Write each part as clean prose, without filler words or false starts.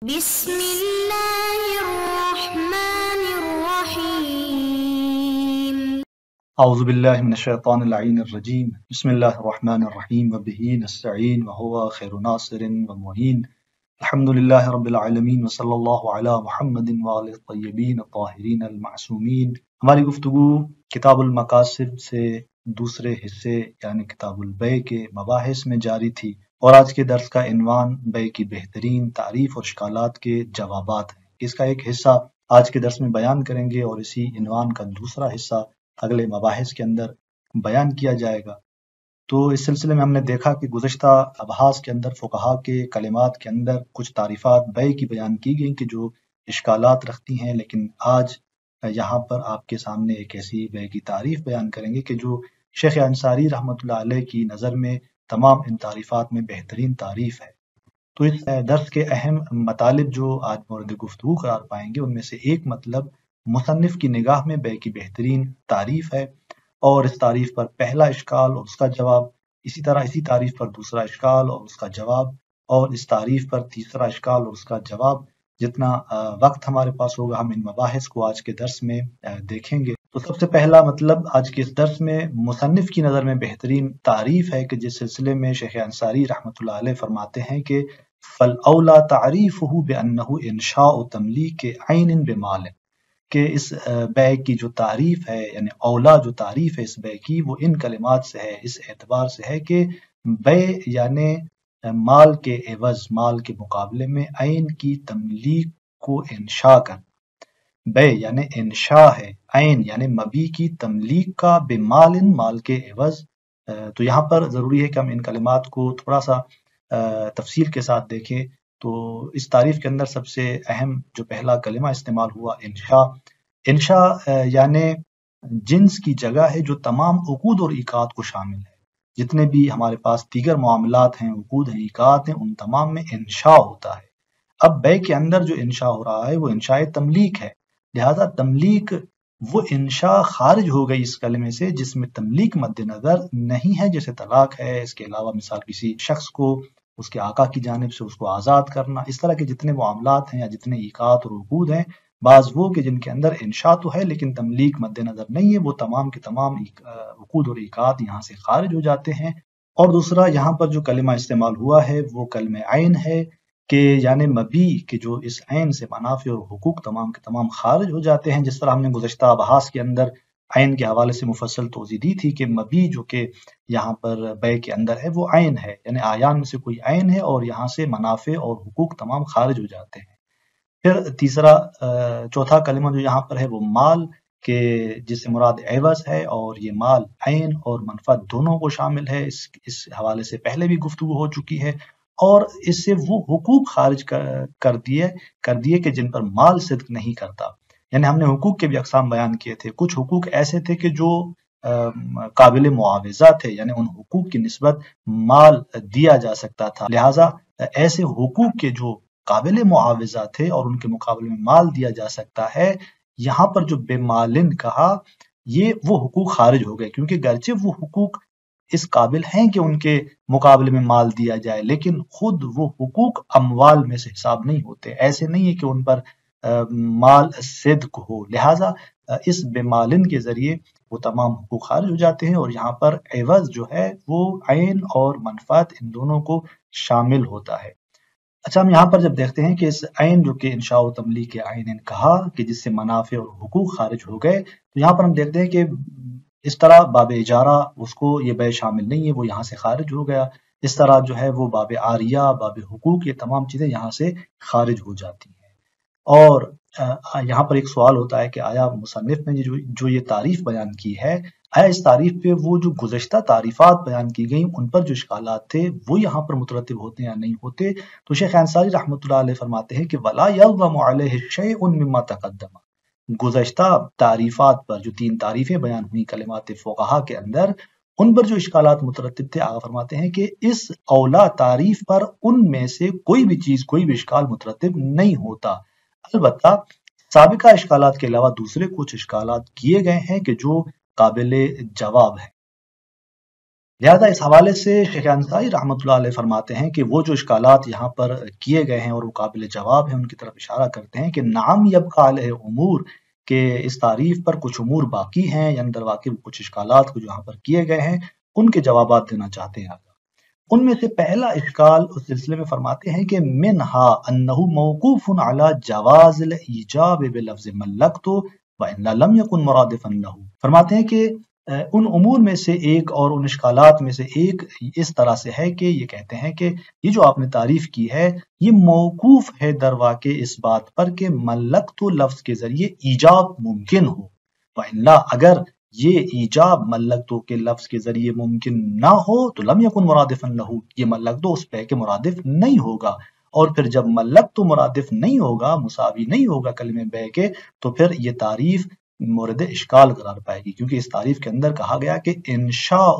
بسم اللہ الرحمن الرحیم۔ اعوذ باللہ من الشیطان اللعین الرجیم، بسم اللہ الرحمن الرحیم، وبہ نستعین وہو خیر ناصر ومعین، الحمدللہ رب العالمین، وصلی اللہ علی محمد وآلہ الطیبین الطاہرین المعصومین۔ ہماری گفتگو کتاب المقاصد سے دوسرے حصے یعنی کتاب البیع کے مباحث میں جاری تھی، اور آج کے درس کا عنوان بیع کی بہترین تعریف اور اشکالات کے جوابات ہے۔ اس کا ایک حصہ آج کے درس میں بیان کریں گے اور اسی عنوان کا دوسرا حصہ اگلے مباحث کے اندر بیان کیا جائے گا۔ تو اس سلسلے میں ہم نے دیکھا کہ گزشتہ ابحاث کے اندر فقہا کے کلمات کے اندر کچھ تعریفات بیع کی بیان کی گئیں کہ جو اشکالات رکھتی ہیں، لیکن آج یہاں پر آپ کے سامنے ایک ایسی بیع کی تعریف بیان کریں گے کہ جو شیخ انصاری رحمۃ اللہ علیہ کی نظر میں تمام ان تعریفات میں بہترین تعریف ہے۔ تو اس درس کے اہم مطالب جو آج مورد گفتگو قرار پائیں گے، ان میں سے ایک مطلب مصنف کی نگاہ میں بیع کی بہترین تعریف ہے، اور اس تعریف پر پہلا اشکال اور اس کا جواب، اسی طرح اسی تعریف پر دوسرا اشکال اور اس کا جواب، اور اس تعریف پر تیسرا اشکال اور اس کا جواب۔ جتنا وقت ہمارے پاس ہوگا ہم ان مباحث کو آج کے درس میں دیکھیں گے۔ تو سب سے پہلا مطلب آج کے اس درس میں مصنف کی نظر میں بہترین تعریف ہے کہ جس سلسلے میں شیخ انصاری رحمۃ اللہ علیہ فرماتے ہیں کہ فَالْأَوْلَى تَعْرِيفُهُ بِأَنَّهُ إِنشَاءُ تَمْلِيكِ عَيْنٍ بِمَالٍ، کہ اس بیع کی جو تعریف ہے یعنی اولا جو تعریف ہے اس بیع کی، وہ ان کلمات سے ہے، اس اعتبار سے ہے کہ بیع یعنی مال کے عوض، مال کے مقابلے میں عین کی تملیک کو انشاء کر۔ بیع یعنی انشاء ہے، عین یعنی مبیع کی تملیک کا، بمال مال کے عوض۔ تو یہاں پر ضروری ہے کہ ہم ان کلمات کو تھوڑا سا تفصیل کے ساتھ دیکھیں۔ تو اس تعریف کے اندر سب سے اہم جو پہلا کلمہ استعمال ہوا انشاء۔ انشاء یعنی جنس کی جگہ ہے جو تمام عقود اور ایقات کو شامل ہے۔ جتنے بھی ہمارے پاس دیگر معاملات ہیں، عقود ہیں، ایقات ہیں، ان تمام میں انشاء ہوتا ہے۔ اب بیع کے اندر جو انشاء ہو رہا ہے وہ انشاء تملیک ہے، لہذا تملیک وہ انشاء خارج ہو گئی اس کلمے سے جس میں تملیک مد نظر نہیں ہے، جیسے طلاق ہے، اس کے علاوہ مثال کسی شخص کو اس کے آقا کی جانب سے اس کو آزاد کرنا، اس طرح کے جتنے معاملات ہیں یا جتنے ایقات اور عقود ہیں، بعض وہ کہ جن کے اندر انشاء تو ہے لیکن تملیک مد نظر نہیں ہے، وہ تمام کے تمام عقود اور ایقات یہاں سے خارج ہو جاتے ہیں۔ اور دوسرا یہاں پر جو کلمہ استعمال ہوا ہے وہ کلمہ عین ہے، کہ یعنی مبیع کہ جو اس عین سے منافع اور حقوق تمام کے تمام خارج ہو جاتے ہیں۔ جس طرح ہم نے گزشتہ ابحاث کے اندر عین کے حوالے سے مفصل توضیح دی تھی کہ مبیع جو کہ یہاں پر بیع کے اندر ہے وہ عین ہے، یعنی اعیان میں سے کوئی عین ہے اور یہاں سے منافع اور حقوق تمام خارج ہو جاتے ہیں۔ پھر تیسرا چوتھا کلمہ جو یہاں پر ہے وہ مال، کہ جس سے مراد عوض ہے، اور یہ مال عین اور منفعت دونوں کو شامل ہے۔ اس حوالے سے پہلے بھی گفتگو ہو چکی ہے، اور اس سے وہ حقوق خارج کر دیے کہ جن پر مال صدق نہیں کرتا۔ یعنی ہم نے حقوق کے بھی اقسام بیان کیے تھے، کچھ حقوق ایسے تھے کہ جو قابل معاوضہ تھے، یعنی ان حقوق کی نسبت مال دیا جا سکتا تھا، لہٰذا ایسے حقوق کے جو قابل معاوضہ تھے اور ان کے مقابلے میں مال دیا جا سکتا ہے، یہاں پر جو بے مالن کہا، یہ وہ حقوق خارج ہو گئے، کیونکہ گرچہ وہ حقوق اس قابل ہیں کہ ان کے مقابلے میں مال دیا جائے، لیکن خود وہ حقوق اموال میں سے حساب نہیں ہوتے، ایسے نہیں ہے کہ ان پر مال صدق ہو، لہٰذا اس بے مالن کے ذریعے وہ تمام حقوق خارج ہو جاتے ہیں، اور یہاں پر عوض جو ہے وہ عین اور منفعت ان دونوں کو شامل ہوتا ہے۔ اچھا، ہم یہاں پر جب دیکھتے ہیں کہ اس عین جو کہ انشاء و تملیک عین کہا کہ جس سے منافع اور حقوق خارج ہو گئے، تو یہاں پر ہم دیکھتے ہیں کہ اس طرح باب اجارہ اس کو یہ بیع شامل نہیں ہے، وہ یہاں سے خارج ہو گیا۔ اس طرح جو ہے وہ باب عاریہ، باب حقوق، یہ تمام چیزیں یہاں سے خارج ہو جاتی ہیں۔ اور یہاں پر ایک سوال ہوتا ہے کہ آیا مصنف نے جو یہ تعریف بیان کی ہے، آیا اس تعریف پہ وہ جو گزشتہ تعریفات بیان کی گئیں ان پر جو اشکالات تھے وہ یہاں پر مترتب ہوتے ہیں یا نہیں ہوتے؟ تو شیخ انصاری رحمۃ اللہ علیہ فرماتے ہیں کہ وَلَا يَلْزَمُ عَلَيْهِ شَيْءٌ مِّمَّا تَقَدَّمَ، گزشتہ تعریفات پر جو تین تعریفیں بیان ہوئی کلمات فقہا کے اندر، ان پر جو اشکالات مترتب تھے، آقا فرماتے ہیں کہ اس اولا تعریف پر ان میں سے کوئی بھی چیز، کوئی بھی اشکال مترتب نہیں ہوتا۔ البتہ سابقہ اشکالات کے علاوہ دوسرے کچھ اشکالات کیے گئے ہیں کہ جو قابل جواب ہے۔ لہذا اس حوالے سے شیخ انصاری رحمۃ اللہ علیہ فرماتے ہیں کہ وہ جو اشکالات یہاں پر کیے گئے ہیں اور وہ قابل جواب ہیں، ان کی طرف اشارہ کرتے ہیں کہ نعم یبقى علیہ امور، کہ اس تعریف پر کچھ امور باقی ہیں، یعنی در واقع کچھ اشکالات کو جو یہاں پر کیے گئے ہیں ان کے جوابات دینا چاہتے ہیں۔ ان میں سے پہلا اشکال اس سلسلے میں فرماتے ہیں کہ منہا انہ موقوف علی جواز الایجاب بلفظ ملکت وان لم یکن مرادفا لہ، فرماتے ہیں کہ ان امور میں سے ایک اور ان اشکالات میں سے ایک اس طرح سے ہے کہ یہ کہتے ہیں کہ یہ جو آپ نے تعریف کی ہے یہ موقوف ہے در واقع اس بات پر کہ ملکت لفظ کے ذریعے ایجاب ممکن ہو، وَإِلَّا اگر یہ ایجاب ملکتو کے لفظ کے ذریعے ممکن نہ ہو تو لم یکن مرادفا لہ، یہ ملکتو اس بے کے مرادف نہیں ہوگا، اور پھر جب ملکتو مرادف نہیں ہوگا، مساوی نہیں ہوگا کلمہ بے کے، تو پھر یہ تعریف مورد اشکال قرار پائے گی، کیونکہ اس تعریف کے اندر کہا گیا کہ انشاء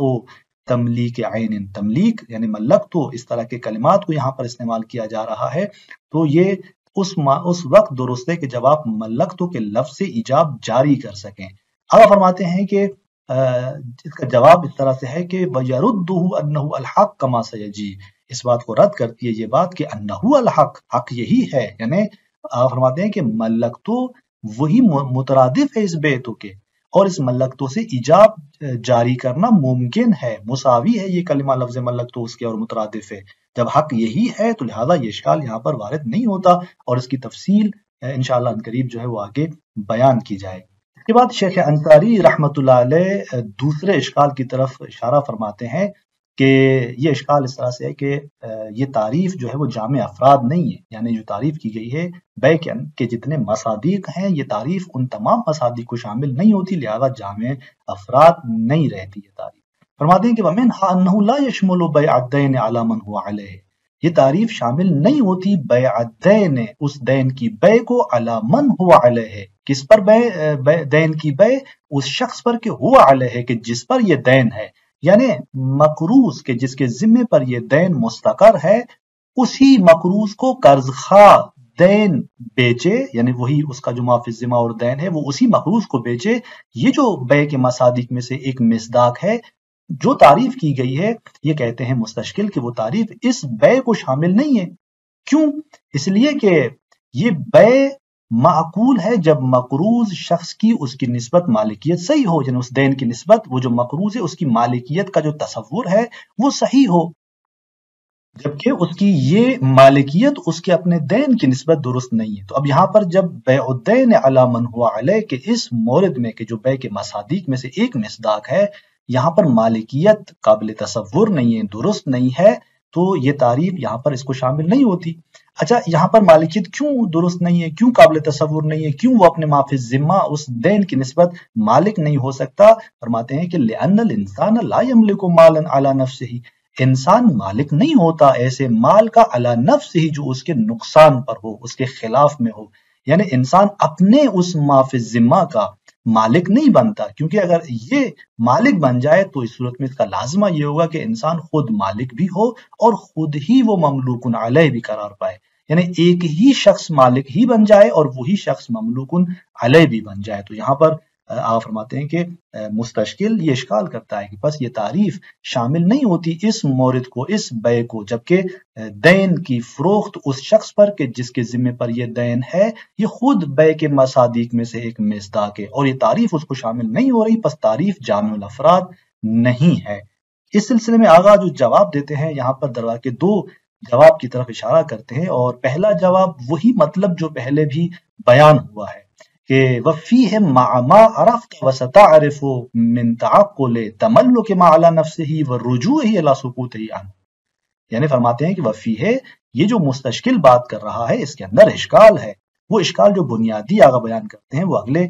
تملیک عین، تملیک یعنی ملکتو اس طرح کے کلمات کو یہاں پر استعمال کیا جا رہا ہے، تو یہ اس وقت درست ہے کہ جب آپ ملکتو کے لفظ سے ایجاب جاری کر سکیں۔ اب فرماتے ہیں کہ اس کا جواب اس طرح سے ہے کہ وَيَرُدُّهُ أَنَّهُ الْحَقَّ كَمَا سَيَجِي، اس بات کو رد کرتی ہے یہ بات کہ انہو الحق، حق یہی ہے، یعنی فرماتے ہیں کہ ملکتو وہی مترادف ہے اس بیتو کے، اور اس ملکتو سے ایجاب جاری کرنا ممکن ہے، مساوی ہے یہ کلمہ لفظ ملکتو اس کے اور مترادف ہے۔ جب حق یہی ہے تو لہذا یہ اشکال یہاں پر وارد نہیں ہوتا، اور اس کی تفصیل انشاءاللہ عنقریب جو ہے وہ آگے بیان کی جائے گی۔ اس کے بعد شیخ انصاری رحمۃ اللہ علیہ دوسرے اشکال کی طرف اشارہ فرماتے ہیں کہ یہ اشکال اس طرح سے ہے کہ یہ تعریف جو ہے وہ جامع افراد نہیں ہے، یعنی جو تعریف کی گئی ہے بے کے جتنے مصادیق ہیں یہ تعریف ان تمام مصادیق کو شامل نہیں ہوتی، لہذا جامع افراد نہیں رہتی یہ تعریف۔ فرماتے ہیں کہ وَمِنْهَا أَنَّهُ لَا يَشْمُلُ بَيْعَ الدَّيْنِ عَلَى مَنْ هُوَ عَلَيْهِ، یہ تعریف شامل نہیں ہوتی بیع الدین، اس دین کی بے کو، علی من ہوا علیہ، کس پر دین کی بے، اس شخص پر کہ ہوا علیہ کہ جس پر یہ دین ہے، یعنی مقروض کے جس کے ذمے پر یہ دین مستقر ہے، اسی مقروض کو قرض خواہ دین بیچے، یعنی وہی اس کا جو معافی ذمہ اور دین ہے وہ اسی مقروض کو بیچے۔ یہ جو بے کے مصادیق میں سے ایک مصداق ہے، جو تعریف کی گئی ہے، یہ کہتے ہیں مستشکل کہ وہ تعریف اس بے کو شامل نہیں ہے۔ کیوں؟ اس لیے کہ یہ بے معقول ہے جب مقروض شخص کی اس کی نسبت مالکیت صحیح ہو، یعنی اس دین کی نسبت وہ جو مقروض ہے اس کی مالکیت کا جو تصور ہے وہ صحیح ہو، جبکہ اس کی یہ مالکیت اس کے اپنے دین کی نسبت درست نہیں ہے۔ تو اب یہاں پر جب بیع الدین علی من ہوا علیہ کے اس مورد میں کہ جو بے کے مصادیق میں سے ایک مصداق ہے، یہاں پر مالکیت قابل تصور نہیں ہے، درست نہیں ہے، تو یہ تعریف یہاں پر اس کو شامل نہیں ہوتی۔ اچھا، یہاں پر مالکیت کیوں درست نہیں ہے، کیوں قابل تصور نہیں ہے، کیوں وہ اپنے معافی ذمہ اس دین کی نسبت مالک نہیں ہو سکتا؟ فرماتے ہیں کہ لأن الانسان لا يملك مالا على نفسه، انسان مالک نہیں ہوتا ایسے مال کا علی نفسہ جو اس کے نقصان پر ہو، اس کے خلاف میں ہو، یعنی انسان اپنے اس معافی ذمہ کا مالک نہیں بنتا، کیونکہ اگر یہ مالک بن جائے تو اس صورت میں اس کا لازمہ یہ ہوگا کہ انسان خود مالک بھی ہو اور خود ہی وہ مملوک علیہ بھی قرار پائے، یعنی ایک ہی شخص مالک ہی بن جائے اور وہی شخص مملوک علیہ بھی بن جائے۔ تو یہاں پر آپ فرماتے ہیں کہ مستشکل یہ اشکال کرتا ہے کہ بس یہ تعریف شامل نہیں ہوتی اس مورد کو، اس بے کو، جبکہ دین کی فروخت اس شخص پر کہ جس کے ذمے پر یہ دین ہے یہ خود بے کے مصادیق میں سے ایک مصداق ہے، اور یہ تعریف اس کو شامل نہیں ہو رہی، پس تعریف جامع الافراد نہیں ہے۔ اس سلسلے میں آغا جو جواب دیتے ہیں یہاں پر دروا کے دو جواب کی طرف اشارہ کرتے ہیں، اور پہلا جواب وہی مطلب جو پہلے بھی بیان ہوا ہے کہ وفیہ مع ما عرفت وستعرف من تعقل تملک ما علی نفسہ والرجوع الی سقوطہ عنہ، یعنی فرماتے ہیں کہ وفیہ یہ جو مستشکل بات کر رہا ہے اس کے اندر اشکال ہے، وہ اشکال جو بنیادی آغا بیان کرتے ہیں وہ اگلے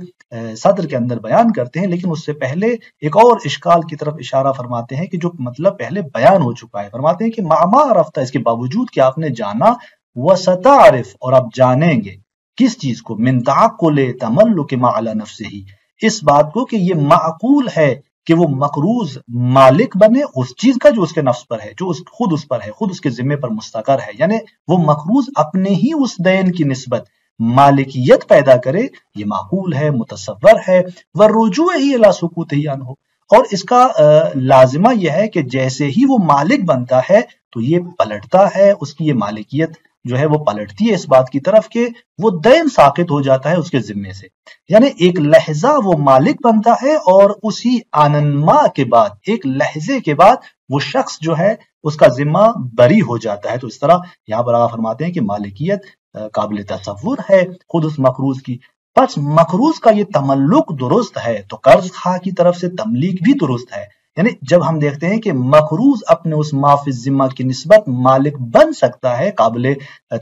صدر کے اندر بیان کرتے ہیں، لیکن اس سے پہلے ایک اور اشکال کی طرف اشارہ فرماتے ہیں کہ جو مطلب پہلے بیان ہو چکا ہے۔ فرماتے ہیں کہ مع ما عرفت، اس کے باوجود کہ آپ نے جانا، وستعرف اور آپ جانیں گے کس چیز کو، من تعقل تملک ما علی نفسہ، اس بات کو کہ یہ معقول ہے کہ وہ مقروض مالک بنے اس چیز کا جو اس کے نفس پر ہے، جو خود اس پر ہے، خود اس کے ذمے پر مستقر ہے، یعنی وہ مقروض اپنے ہی اس دین کی نسبت مالکیت پیدا کرے، یہ معقول ہے، متصور ہے، والرجوع الی سقوطہ عنہ، اور اس کا لازمہ یہ ہے کہ جیسے ہی وہ مالک بنتا ہے تو یہ پلٹتا ہے، اس کی یہ مالکیت جو ہے وہ پلٹتی ہے اس بات کی طرف کہ وہ دین ساقط ہو جاتا ہے اس کے ذمے سے. یعنی ایک لحظہ وہ مالک بنتا ہے اور اسی آننما کے بعد، ایک لحظے کے بعد وہ شخص جو ہے اس کا ذمہ بری ہو جاتا ہے. تو اس طرح یہاں پر آپ فرماتے ہیں کہ مالکیت قابل تصور ہے خود اس مقروض کی. بس مقروض کا یہ تملک درست ہے تو قرض خواہ کی طرف سے تملیک بھی درست ہے. یعنی جب ہم دیکھتے ہیں کہ مقروض اپنے اس معاف ذمہ کی نسبت مالک بن سکتا ہے، قابل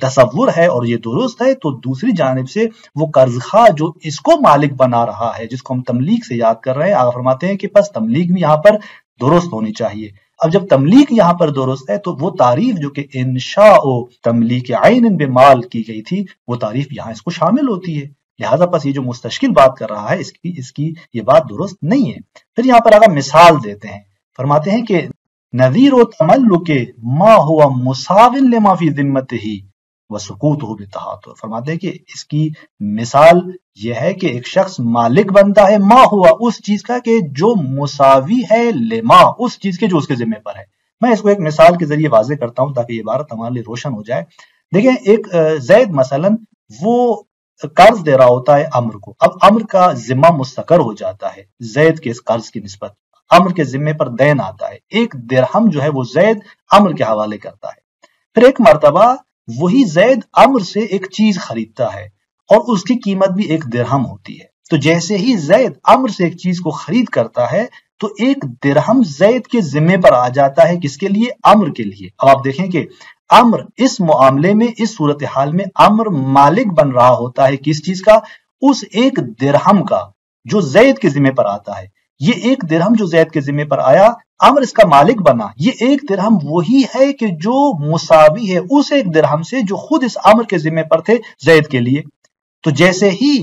تصور ہے اور یہ درست ہے، تو دوسری جانب سے وہ قرض خواہ جو اس کو مالک بنا رہا ہے، جس کو ہم تملیک سے یاد کر رہے ہیں، آپ فرماتے ہیں کہ بس تملیک بھی یہاں پر درست ہونی چاہیے. اب جب تملیک یہاں پر درست ہے تو وہ تعریف جو کہ انشاء و تملیک عین بمال کی گئی تھی، وہ تعریف یہاں اس کو شامل ہوتی ہے. لہٰذا بس یہ جو مستشکل بات کر رہا ہے اس کی یہ بات درست نہیں ہے. پھر یہاں پر اگر مثال دیتے ہیں، فرماتے ہیں کہ نظیر و تملک ما ہوا مساون لما فی ذمتہ وسقوطہ بتہاتر. فرماتے ہیں کہ اس کی مثال یہ ہے کہ ایک شخص مالک بنتا ہے ما ہوا اس چیز کا کہ جو مساوی ہے لما اس چیز کے جو اس کے ذمہ پر ہے. میں اس کو ایک مثال کے ذریعے واضح کرتا ہوں تاکہ یہ عبارت ہمارے لیے روشن ہو جائے. دیکھیں ایک زید مثلا وہ قرض دے رہا ہوتا ہے عمر کو. اب عمر کا ذمہ مستقر ہو جاتا ہے زید کے اس قرض کی نسبت. عمر کے ذمے پر دین آتا ہے، 1 درہم جو ہے وہ زید عمر کے حوالے کرتا ہے. پھر ایک مرتبہ وہی زید عمر سے ایک چیز خریدتا ہے اور اس کی قیمت بھی 1 درہم ہوتی ہے. تو جیسے ہی زید عمر سے ایک چیز کو خرید کرتا ہے تو 1 درہم زید کے ذمے پر آ جاتا ہے. کس کے لیے؟ عمر کے لیے. اب آپ دیکھیں کہ عمر اس معاملے میں، اس صورتحال میں عمر مالک بن رہا ہوتا ہے کس چیز کا؟ اس 1 درہم کا جو زید کے ذمے پر آتا ہے. یہ 1 درہم جو زید کے ذمے پر آیا، عمر اس کا مالک بنا. یہ 1 درہم وہی ہے کہ جو مساوی ہے اس 1 درہم سے جو خود اس عمر کے ذمے پر تھے زید کے لیے. تو جیسے ہی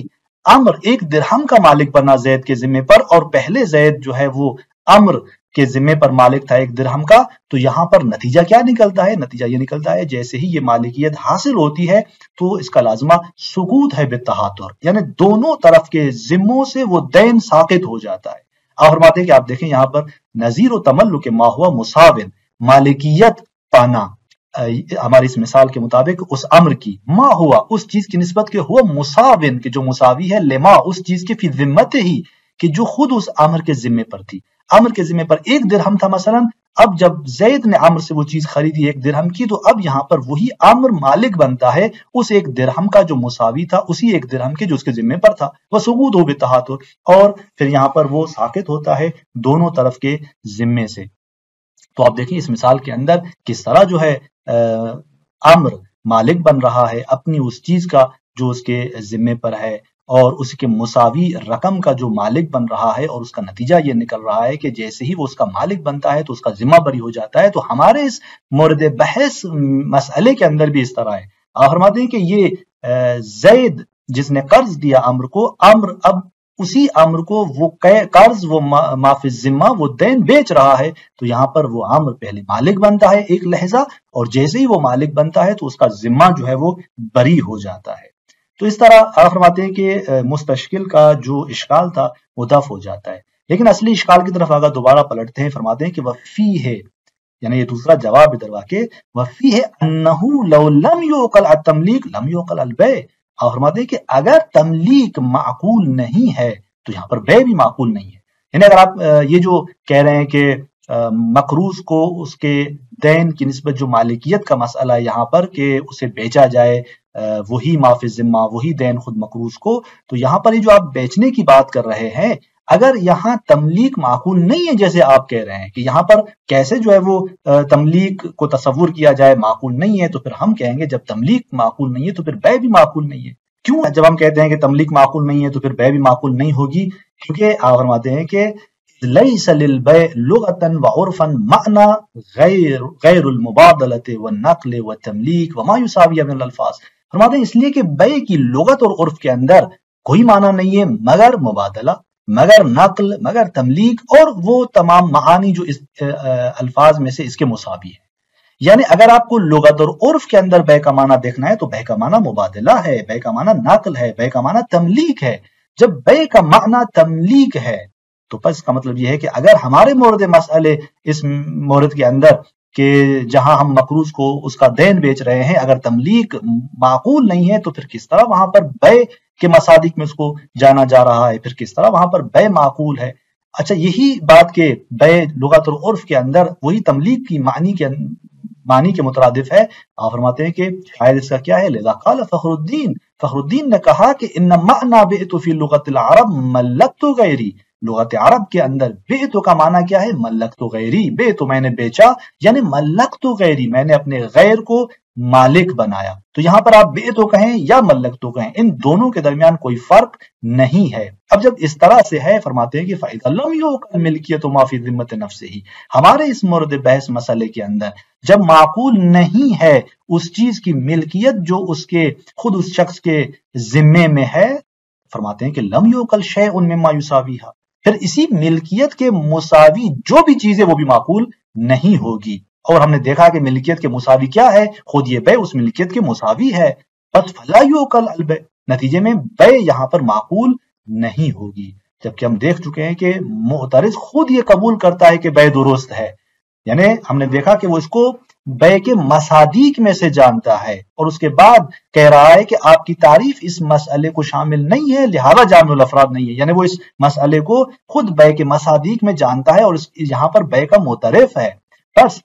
عمر 1 درہم کا مالک بنا زید کے ذمے پر اور پہلے زید جو ہے وہ عمر کے ذمے پر مالک تھا 1 درہم کا، تو یہاں پر نتیجہ کیا نکلتا ہے؟ نتیجہ یہ نکلتا ہے جیسے ہی یہ مالکیت حاصل ہوتی ہے تو اس کا لازمہ سقوط ہے بالتہاتر، یعنی دونوں طرف کے ذموں سے وہ دین ساقط ہو جاتا ہے. آپ فرماتے ہیں کہ آپ دیکھیں یہاں پر نظیر و تملک ما ہوا مساون، مالکیت پانا ہماری اس مثال کے مطابق اس عمر کی، ما ہوا اس چیز کی نسبت کے ہوا مساون کہ جو مساوی ہے لما اس چیز کے فی ذمت ہی کہ جو خود اس عمر کے ذمے پر تھی. عمر کے ذمے پر 1 درہم تھا مثلا. اب جب زید نے عمر سے وہ چیز خریدی 1 درہم کی تو اب یہاں پر وہی عمر مالک بنتا ہے اس 1 درہم کا جو مساوی تھا اسی 1 درہم کے جو اس کے ذمے پر تھا. وہ سقوط ہو بالتہاتر، اور پھر یہاں پر وہ ساقط ہوتا ہے دونوں طرف کے ذمے سے. تو آپ دیکھیں اس مثال کے اندر کس طرح جو ہے عمر مالک بن رہا ہے اپنی اس چیز کا جو اس کے ذمے پر ہے اور اس کے مساوی رقم کا جو مالک بن رہا ہے، اور اس کا نتیجہ یہ نکل رہا ہے کہ جیسے ہی وہ اس کا مالک بنتا ہے تو اس کا ذمہ بری ہو جاتا ہے. تو ہمارے اس مورد بحث مسئلے کے اندر بھی اس طرح ہے. آپ فرماتے ہیں کہ یہ زید جس نے قرض دیا عمر کو، عمر اب اسی عمر کو وہ قرض وہ معاف ذمہ وہ دین بیچ رہا ہے. تو یہاں پر وہ عمر پہلے مالک بنتا ہے ایک لحظہ، اور جیسے ہی وہ مالک بنتا ہے تو اس کا ذمہ جو ہے وہ بری ہو جاتا ہے. تو اس طرح آپ فرماتے ہیں کہ مستشکل کا جو اشکال تھا وہ دفع ہو جاتا ہے. لیکن اصلی اشکال کی طرف اگر دوبارہ پلٹتے ہیں، فرماتے ہیں کہ وفی ہے، یعنی یہ دوسرا جواب ادھر واقع وفی ہے انہو لو لم یعقل التملیک لم یعقل البیع. آپ فرماتے ہیں کہ اگر تملیک معقول نہیں ہے تو یہاں پر بیع بھی معقول نہیں ہے. یعنی اگر آپ یہ جو کہہ رہے ہیں کہ مقروض کو اس کے دین کی نسبت جو مالکیت کا مسئلہ ہے یہاں پر کہ اسے بیچا جائے وہی معاف ذمہ وہی دین خود مقروض کو، تو یہاں پر یہ جو آپ بیچنے کی بات کر رہے ہیں اگر یہاں تملیک معقول نہیں ہے جیسے آپ کہہ رہے ہیں کہ یہاں پر کیسے جو ہے وہ تملیک کو تصور کیا جائے معقول نہیں ہے، تو پھر ہم کہیں گے جب تملیک معقول نہیں ہے تو پھر بیع بھی معقول نہیں ہے. کیوں؟ جب ہم کہتے ہیں کہ تملیک معقول نہیں ہے تو پھر بیع بھی معقول نہیں ہوگی، کیونکہ آپ فرماتے ہیں کہ لیس للبیع لغتا وعرفا معنی غیر المبادلۃ والنقل والتملیک وما یساوی من الالفاظ. فرماتے ہیں اس لیے کہ بیع کی لغت اور عرف کے اندر کوئی معنی نہیں ہے مگر مبادلہ، مگر نقل، مگر تملیک اور وہ تمام معانی جو اس الفاظ میں سے اس کے مساوی ہے. یعنی اگر آپ کو لغت اور عرف کے اندر بیع کا معنی دیکھنا ہے تو بیع کا معنی مبادلہ ہے، بیع کا معنی نقل ہے، بیع کا معنی تملیک ہے. جب بیع کا معنی تملیک ہے تو بس اس کا مطلب یہ ہے کہ اگر ہمارے مورد مسئلے اس مورد کے اندر کہ جہاں ہم مقروض کو اس کا دین بیچ رہے ہیں اگر تملیک معقول نہیں ہے تو پھر کس طرح وہاں پر بے کے مصادیق میں اس کو جانا جا رہا ہے، پھر کس طرح وہاں پر بے معقول ہے۔ اچھا یہی بات کہ بے لغت اور عرف کے اندر وہی تملیک کی معنی کے مترادف ہے، آپ فرماتے ہیں کہ شاید اس کا کیا ہے، لذا قال فخر الدین نے کہا کہ ان معنی بعت فی لغت العرب ملکت غیری، لغت عرب کے اندر بیعتو کا معنی کیا ہے، ملکت غیری، بیعتو میں نے بیچا یعنی ملکت غیری میں نے اپنے غیر کو مالک بنایا۔ تو یہاں پر آپ بیعتو کہیں یا ملکتو کہیں ان دونوں کے درمیان کوئی فرق نہیں ہے۔ اب جب اس طرح سے ہے فرماتے ہیں کہ فَإِذَا لَمْ يُعْقَلْ مِلْكِيَّةُ مَا فِي ذِمَّةِ نَفْسِهِ، ہمارے اس مورد بحث مسئلے کے اندر جب معقول نہیں ہے اس چیز کی ملکیت جو اس کے خود اس شخص کے ذمے میں ہے، فرماتے ہیں کہ لم يُعْقَلْ شَيْءٌ مِمَّا يُسَاوِيهَا، پھر اسی ملکیت کے مساوی جو بھی چیز ہے وہ بھی معقول نہیں ہوگی۔ اور ہم نے دیکھا کہ ملکیت کے مساوی کیا ہے، خود یہ بے اس ملکیت کے مساوی ہے، بس فلا یعقل البے، نتیجے میں بے یہاں پر معقول نہیں ہوگی، جبکہ ہم دیکھ چکے ہیں کہ معترض خود یہ قبول کرتا ہے کہ بے درست ہے، یعنی ہم نے دیکھا کہ وہ اس کو بے کے مصادیق میں سے جانتا ہے اور اس کے بعد کہہ رہا ہے کہ آپ کی تعریف اس مسئلے کو شامل نہیں ہے لہذا جامع الافراد نہیں ہے، یعنی وہ اس مسئلے کو خود بے کے مصادیق میں جانتا ہے اور یہاں پر بے کا معترف ہے۔ بس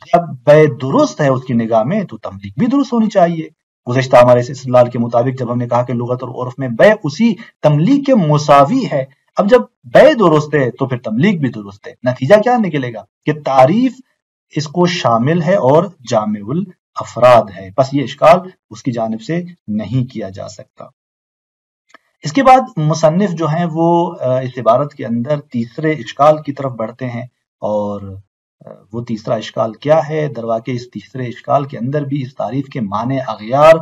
جب بے درست ہے اس کی نگاہ میں تو تملیک بھی درست ہونی چاہیے۔ گزشتہ ہمارے اس استدلال کے مطابق جب ہم نے کہا کہ لغت اور عرف میں بے اسی تملیک کے مساوی ہے، اب جب بے درست ہے تو پھر تملیک بھی درست ہے، نتیجہ کیا نکلے گا کہ تعریف اس کو شامل ہے اور جامع الافراد ہے، بس یہ اشکال اس کی جانب سے نہیں کیا جا سکتا۔ اس کے بعد مصنف جو ہیں وہ اس عبارت کے اندر تیسرے اشکال کی طرف بڑھتے ہیں، اور وہ تیسرا اشکال کیا ہے؟ درواقع اس تیسرے اشکال کے اندر بھی اس تعریف کے معنی اغیار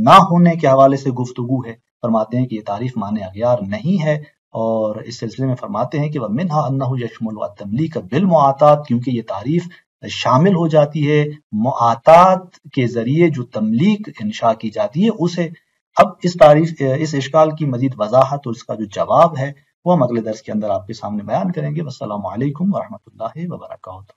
نہ ہونے کے حوالے سے گفتگو ہے۔ فرماتے ہیں کہ یہ تعریف معنی اغیار نہیں ہے، اور اس سلسلے میں فرماتے ہیں کہ وَمِنْهَا أَنَّهُ يَشْمُلُ التَّمْلِيكَ بِالْمُعَاطَات، کیونکہ یہ تعریف شامل ہو جاتی ہے معاطات کے ذریعے جو تملیک انشاء کی جاتی ہے اسے۔ اب اس اشکال کی مزید وضاحت اور اس کا جو جواب ہے وہ ہم اگلے درس کے اندر آپ کے سامنے بیان کریں گے۔ والسلام علیکم ورحمۃ اللہ وبرکاتہ۔